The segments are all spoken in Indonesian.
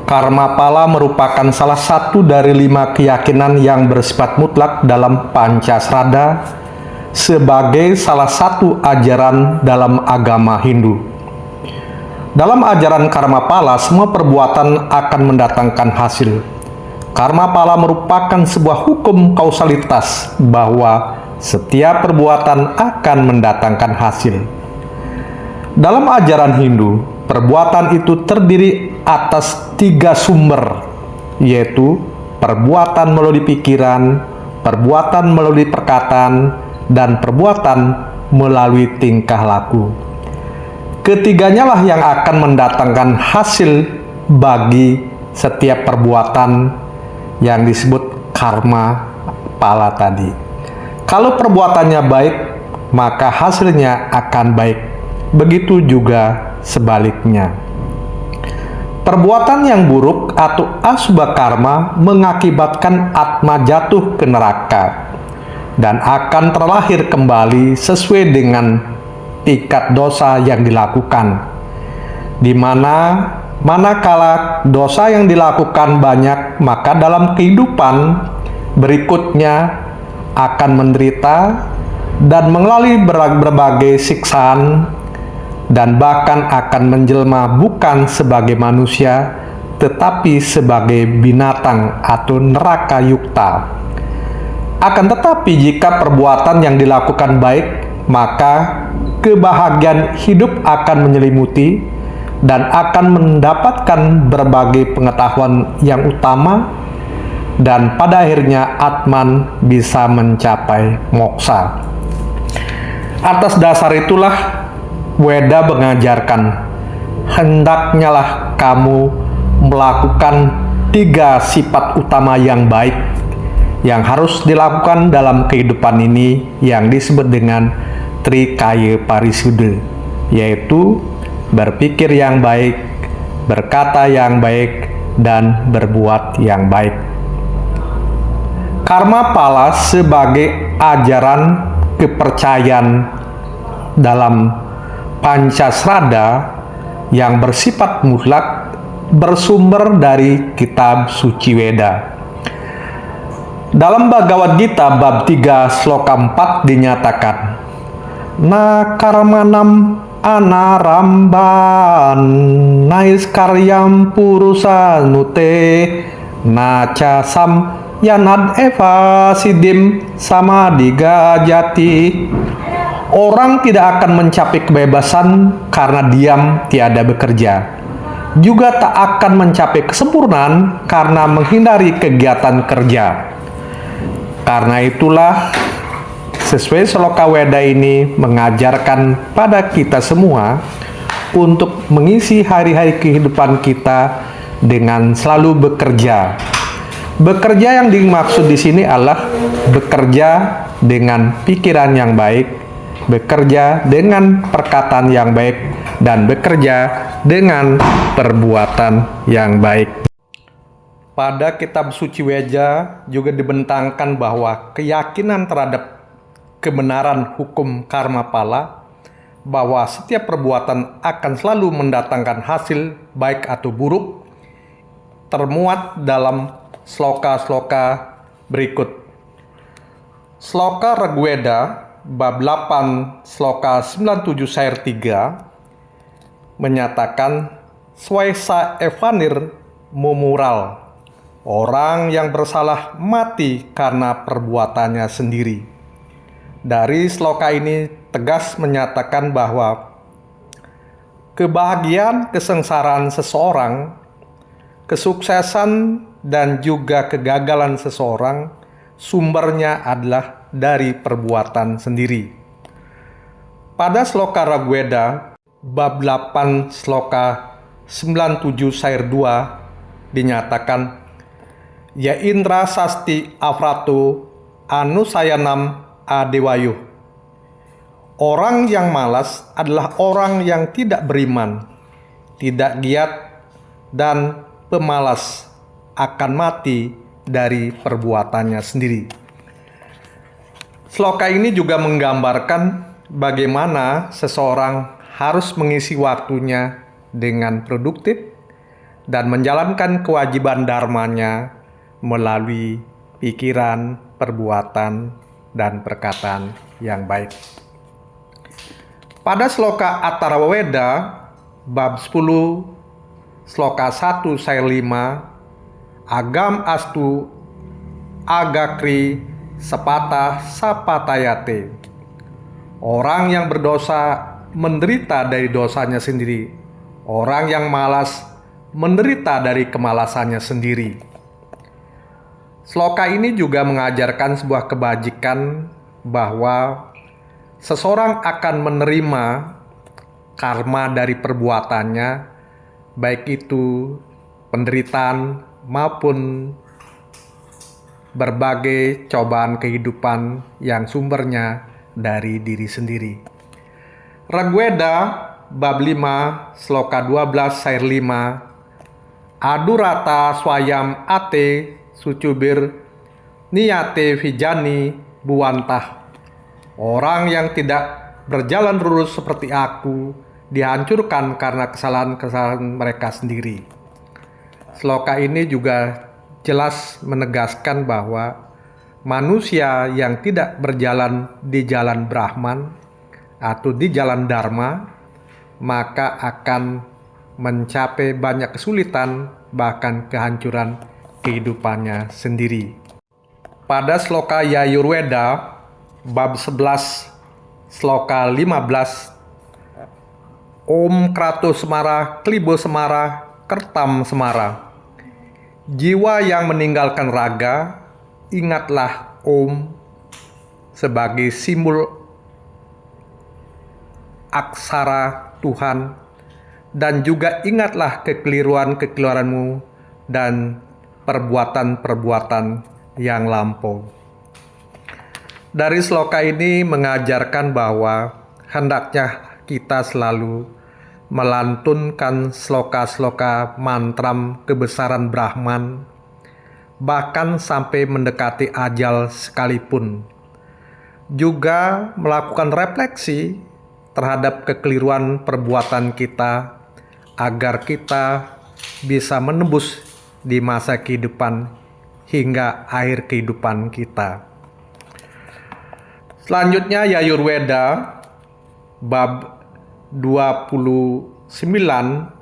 Karma pala merupakan salah satu dari 5 keyakinan yang bersifat mutlak dalam Pancasrada sebagai salah satu ajaran dalam agama Hindu. Dalam ajaran karma pala, semua perbuatan akan mendatangkan hasil. Karma pala merupakan sebuah hukum kausalitas bahwa setiap perbuatan akan mendatangkan hasil. Dalam ajaran Hindu, perbuatan itu terdiri atas 3 sumber, yaitu perbuatan melalui pikiran, perbuatan melalui perkataan, dan perbuatan melalui tingkah laku. Ketiganya lah yang akan mendatangkan hasil bagi setiap perbuatan yang disebut karma pala tadi. Kalau perbuatannya baik, maka hasilnya akan baik. Begitu juga sebaliknya. Perbuatan yang buruk atau asubha karma mengakibatkan atma jatuh ke neraka dan akan terlahir kembali sesuai dengan tingkat dosa yang dilakukan. Di manakala dosa yang dilakukan banyak, maka dalam kehidupan berikutnya akan menderita dan melalui berbagai siksaan, dan bahkan akan menjelma bukan sebagai manusia tetapi sebagai binatang atau neraka yukta. Akan tetapi jika perbuatan yang dilakukan baik, maka kebahagiaan hidup akan menyelimuti dan akan mendapatkan berbagai pengetahuan yang utama, dan pada akhirnya Atman bisa mencapai moksa. Atas dasar itulah Weda mengajarkan, hendaknya lah kamu melakukan 3 sifat utama yang baik yang harus dilakukan dalam kehidupan ini yang disebut dengan Trikaya Parisuddha, yaitu berpikir yang baik, berkata yang baik, dan berbuat yang baik. Karma pala sebagai ajaran kepercayaan dalam Pancasrada yang bersifat mutlak bersumber dari kitab suci Weda. Dalam Bhagavad Gita bab 3 sloka 4 dinyatakan, Na karmanam anaramban naiskaryam purusa nute naca sam yanad eva sidim samadiga jati. Orang tidak akan mencapai kebebasan karena diam tiada bekerja. Juga tak akan mencapai kesempurnaan karena menghindari kegiatan kerja. Karena itulah, sesuai sloka Weda ini mengajarkan pada kita semua untuk mengisi hari-hari kehidupan kita dengan selalu bekerja. Bekerja yang dimaksud di sini adalah bekerja dengan pikiran yang baik, bekerja dengan perkataan yang baik, dan bekerja dengan perbuatan yang baik. Pada kitab suci Weda juga dibentangkan bahwa keyakinan terhadap kebenaran hukum karma pala, bahwa setiap perbuatan akan selalu mendatangkan hasil baik atau buruk, termuat dalam sloka-sloka berikut. Sloka Rigveda bab 8 sloka 97 sair 3 menyatakan, Swaesa evanir momural, orang yang bersalah mati karena perbuatannya sendiri. Dari sloka ini tegas menyatakan bahwa kebahagiaan kesengsaraan seseorang, kesuksesan dan juga kegagalan seseorang sumbernya adalah dari perbuatan sendiri. Pada sloka Rigveda bab 8 sloka 97 sair 2 dinyatakan, Ya Indra sasti afratu anusayanam adewayuh. Orang yang malas adalah orang yang tidak beriman, tidak giat, dan pemalas akan mati dari perbuatannya sendiri. Sloka ini juga menggambarkan bagaimana seseorang harus mengisi waktunya dengan produktif dan menjalankan kewajiban dharmanya melalui pikiran, perbuatan, dan perkataan yang baik. Pada sloka Atharvaveda bab 10 sloka 1 saya 5, agam astu agakri sepatah sapatayate. Orang yang berdosa menderita dari dosanya sendiri. Orang yang malas menderita dari kemalasannya sendiri. Sloka ini juga mengajarkan sebuah kebajikan bahwa seseorang akan menerima karma dari perbuatannya, baik itu penderitaan maupun berbagai cobaan kehidupan yang sumbernya dari diri sendiri. Rigveda bab 5 sloka 12 sayur 5, adurata swayam ate sucubir niyate vijani buantah. Orang yang tidak berjalan lurus seperti aku dihancurkan karena kesalahan-kesalahan mereka sendiri. Sloka ini juga jelas menegaskan bahwa manusia yang tidak berjalan di jalan Brahman atau di jalan Dharma, maka akan mencapai banyak kesulitan, bahkan kehancuran kehidupannya sendiri. Pada sloka Yajurveda bab 11 sloka 15, Om Krato Semara Klibo Semara Kertam Semara. Jiwa yang meninggalkan raga, ingatlah Om sebagai simbol aksara Tuhan, dan juga ingatlah kekeliruan-kekeliruanmu dan perbuatan-perbuatan yang lampau. Dari sloka ini mengajarkan bahwa hendaknya kita selalu melantunkan sloka-sloka mantram kebesaran Brahman, bahkan sampai mendekati ajal sekalipun. Juga melakukan refleksi terhadap kekeliruan perbuatan kita, agar kita bisa menembus di masa kehidupan hingga akhir kehidupan kita. Selanjutnya Yajurveda bab 29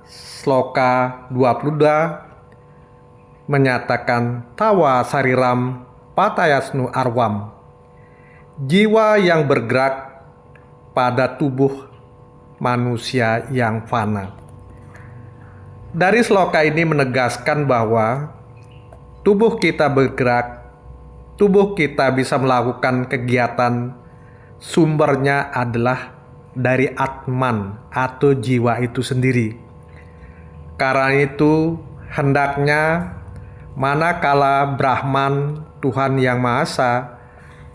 sloka 22 menyatakan tawa sariram patayasnu arwam. Jiwa yang bergerak pada tubuh manusia yang fana. Dari sloka ini menegaskan bahwa tubuh kita bergerak, tubuh kita bisa melakukan kegiatan, sumbernya adalah dari Atman atau jiwa itu sendiri. Karena itu hendaknya manakala Brahman, Tuhan Yang Maha Esa,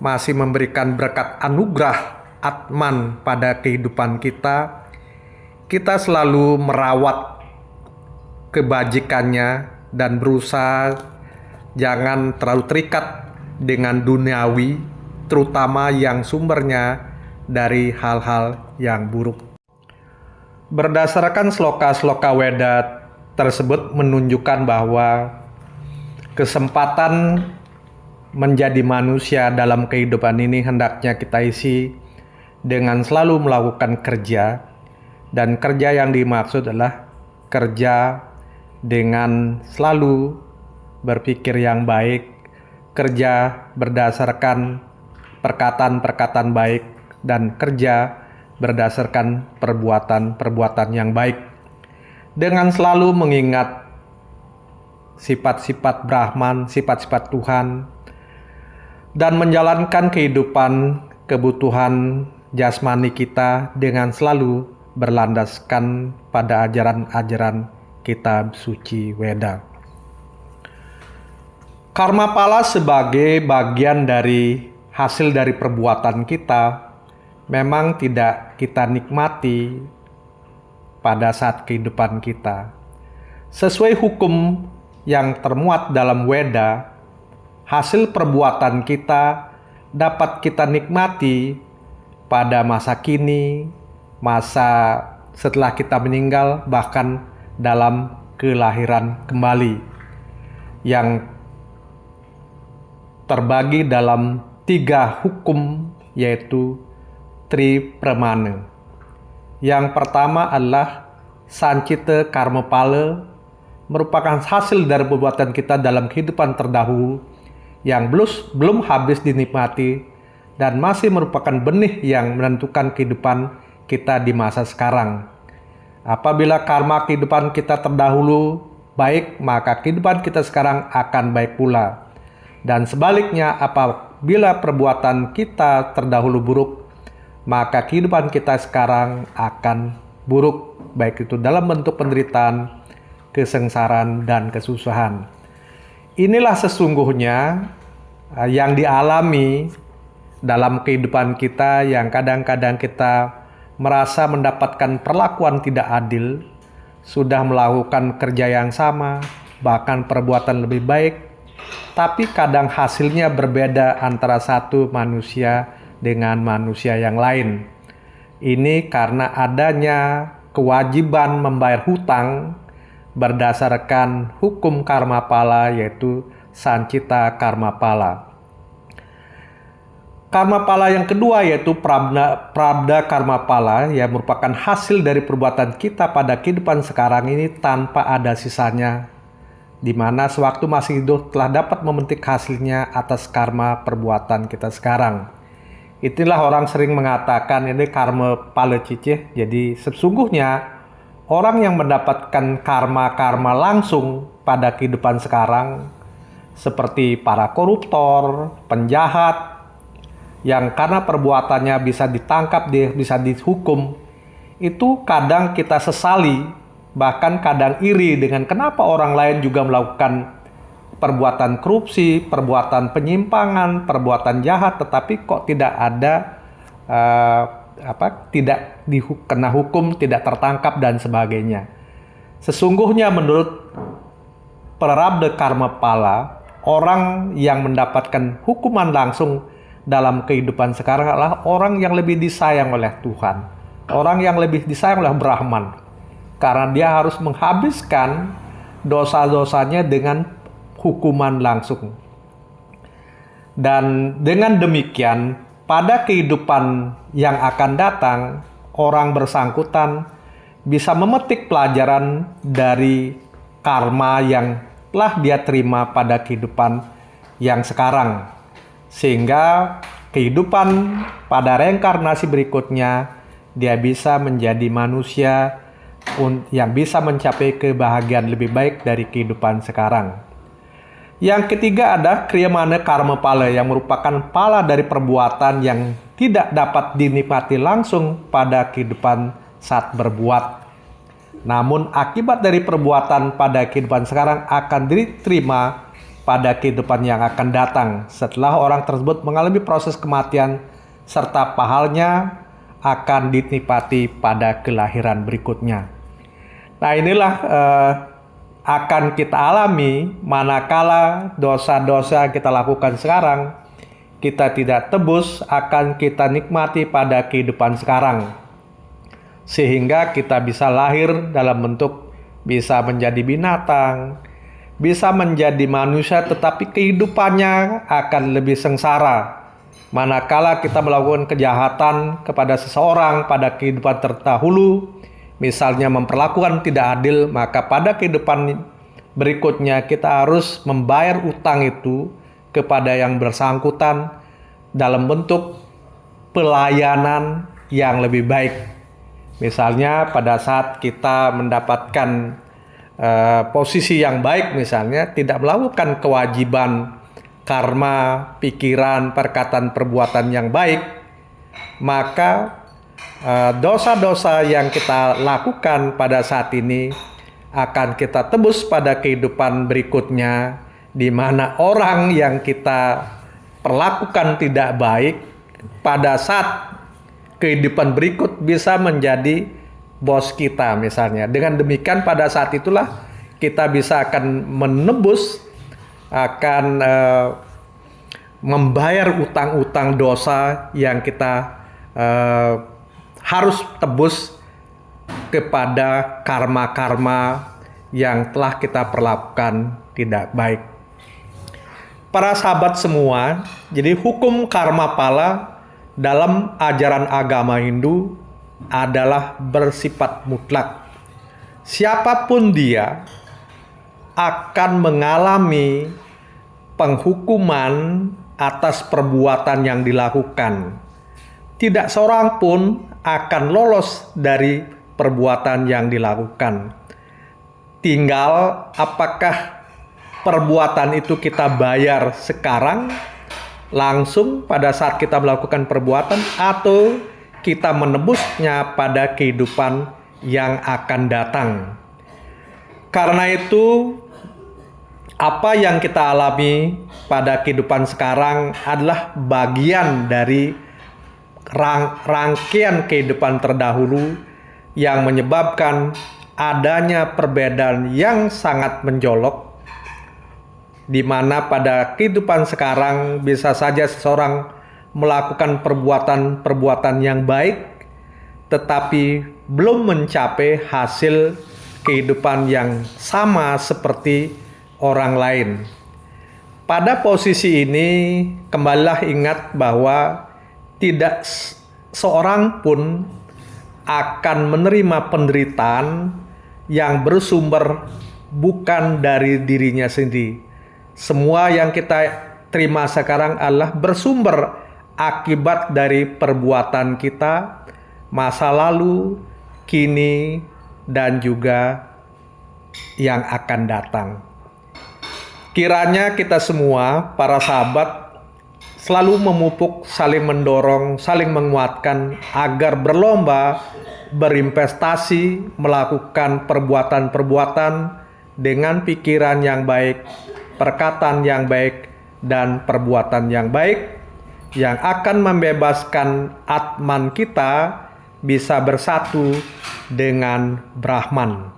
masih memberikan berkat anugerah Atman pada kehidupan kita, kita selalu merawat kebajikannya dan berusaha jangan terlalu terikat dengan duniawi, terutama yang sumbernya dari hal-hal yang buruk. Berdasarkan sloka-sloka Weda tersebut menunjukkan bahwa kesempatan menjadi manusia dalam kehidupan ini hendaknya kita isi dengan selalu melakukan kerja, dan kerja yang dimaksud adalah kerja dengan selalu berpikir yang baik, kerja berdasarkan perkataan-perkataan baik, dan kerja berdasarkan perbuatan-perbuatan yang baik, dengan selalu mengingat sifat-sifat Brahman, sifat-sifat Tuhan, dan menjalankan kehidupan kebutuhan jasmani kita dengan selalu berlandaskan pada ajaran-ajaran kitab suci Weda. Karma pala sebagai bagian dari hasil dari perbuatan kita memang tidak kita nikmati pada saat kehidupan kita. Sesuai hukum yang termuat dalam Weda, hasil perbuatan kita dapat kita nikmati pada masa kini, masa setelah kita meninggal, bahkan dalam kelahiran kembali yang terbagi dalam 3 hukum, yaitu Tripramana. Yang pertama adalah Sancita Karma Pala, merupakan hasil dari perbuatan kita dalam kehidupan terdahulu yang belum habis dinikmati dan masih merupakan benih yang menentukan kehidupan kita di masa sekarang. Apabila karma kehidupan kita terdahulu baik, maka kehidupan kita sekarang akan baik pula. Dan sebaliknya, apabila perbuatan kita terdahulu buruk, maka kehidupan kita sekarang akan buruk, baik itu dalam bentuk penderitaan, kesengsaraan, dan kesusahan. Inilah sesungguhnya yang dialami dalam kehidupan kita, yang kadang-kadang kita merasa mendapatkan perlakuan tidak adil, sudah melakukan kerja yang sama, bahkan perbuatan lebih baik, tapi kadang hasilnya berbeda antara satu manusia dengan manusia yang lain. Ini karena adanya kewajiban membayar hutang berdasarkan hukum karma pala, yaitu Sancita Karma Pala. Karma pala yang kedua yaitu Prabda Karma Pala, yang merupakan hasil dari perbuatan kita pada kehidupan sekarang ini tanpa ada sisanya, di mana sewaktu masih hidup telah dapat memetik hasilnya atas karma perbuatan kita sekarang. Itulah orang sering mengatakan ini karma pala cicih. Jadi sesungguhnya orang yang mendapatkan karma-karma langsung pada kehidupan sekarang, seperti para koruptor, penjahat, yang karena perbuatannya bisa ditangkap, bisa dihukum, itu kadang kita sesali, bahkan kadang iri dengan kenapa orang lain juga melakukan perbuatan korupsi, perbuatan penyimpangan, perbuatan jahat, tetapi kok tidak ada tidak kena hukum, tidak tertangkap, dan sebagainya. Sesungguhnya menurut Prabda Karma Pala, orang yang mendapatkan hukuman langsung dalam kehidupan sekarang adalah orang yang lebih disayang oleh Tuhan, orang yang lebih disayang oleh Brahman, karena dia harus menghabiskan dosa-dosanya dengan hukuman langsung. Dan dengan demikian, pada kehidupan yang akan datang, orang bersangkutan bisa memetik pelajaran dari karma yang telah dia terima pada kehidupan yang sekarang, sehingga kehidupan pada reinkarnasi berikutnya dia bisa menjadi manusia yang bisa mencapai kebahagiaan lebih baik dari kehidupan sekarang. Yang ketiga ada Kriyamana Karma Pala, yang merupakan pala dari perbuatan yang tidak dapat dinikmati langsung pada kehidupan saat berbuat. Namun akibat dari perbuatan pada kehidupan sekarang akan diterima pada kehidupan yang akan datang setelah orang tersebut mengalami proses kematian, serta pahalanya akan dinikmati pada kelahiran berikutnya. Nah, inilah akan kita alami manakala dosa-dosa kita lakukan sekarang kita tidak tebus, akan kita nikmati pada kehidupan sekarang, sehingga kita bisa lahir dalam bentuk bisa menjadi binatang, bisa menjadi manusia, tetapi kehidupannya akan lebih sengsara manakala kita melakukan kejahatan kepada seseorang pada kehidupan terdahulu, misalnya memperlakukan tidak adil, maka pada kehidupan berikutnya kita harus membayar utang itu kepada yang bersangkutan dalam bentuk pelayanan yang lebih baik. Misalnya pada saat kita mendapatkan posisi yang baik, misalnya tidak melakukan kewajiban karma, pikiran, perkataan, perbuatan yang baik, maka dosa-dosa yang kita lakukan pada saat ini akan kita tebus pada kehidupan berikutnya, di mana orang yang kita perlakukan tidak baik pada saat kehidupan berikut bisa menjadi bos kita misalnya. Dengan demikian pada saat itulah kita bisa akan menebus, akan membayar utang-utang dosa yang kita harus tebus kepada karma-karma yang telah kita perlakukan tidak baik. Para sahabat semua, jadi hukum karma pala dalam ajaran agama Hindu adalah bersifat mutlak. Siapapun dia akan mengalami penghukuman atas perbuatan yang dilakukan. Tidak seorang pun akan lolos dari perbuatan yang dilakukan. Tinggal apakah perbuatan itu kita bayar sekarang, langsung pada saat kita melakukan perbuatan, atau kita menebusnya pada kehidupan yang akan datang. Karena itu, apa yang kita alami pada kehidupan sekarang adalah bagian dari rangkaian kehidupan terdahulu yang menyebabkan adanya perbedaan yang sangat menjolok, di mana pada kehidupan sekarang bisa saja seseorang melakukan perbuatan-perbuatan yang baik, tetapi belum mencapai hasil kehidupan yang sama seperti orang lain. Pada posisi ini, kembalilah ingat bahwa tidak seorang pun akan menerima penderitaan yang bersumber bukan dari dirinya sendiri. Semua yang kita terima sekarang adalah bersumber akibat dari perbuatan kita masa lalu, kini, dan juga yang akan datang. Kiranya kita semua, para sahabat, selalu memupuk, saling mendorong, saling menguatkan agar berlomba, berinvestasi, melakukan perbuatan-perbuatan dengan pikiran yang baik, perkataan yang baik, dan perbuatan yang baik yang akan membebaskan Atman kita bisa bersatu dengan Brahman.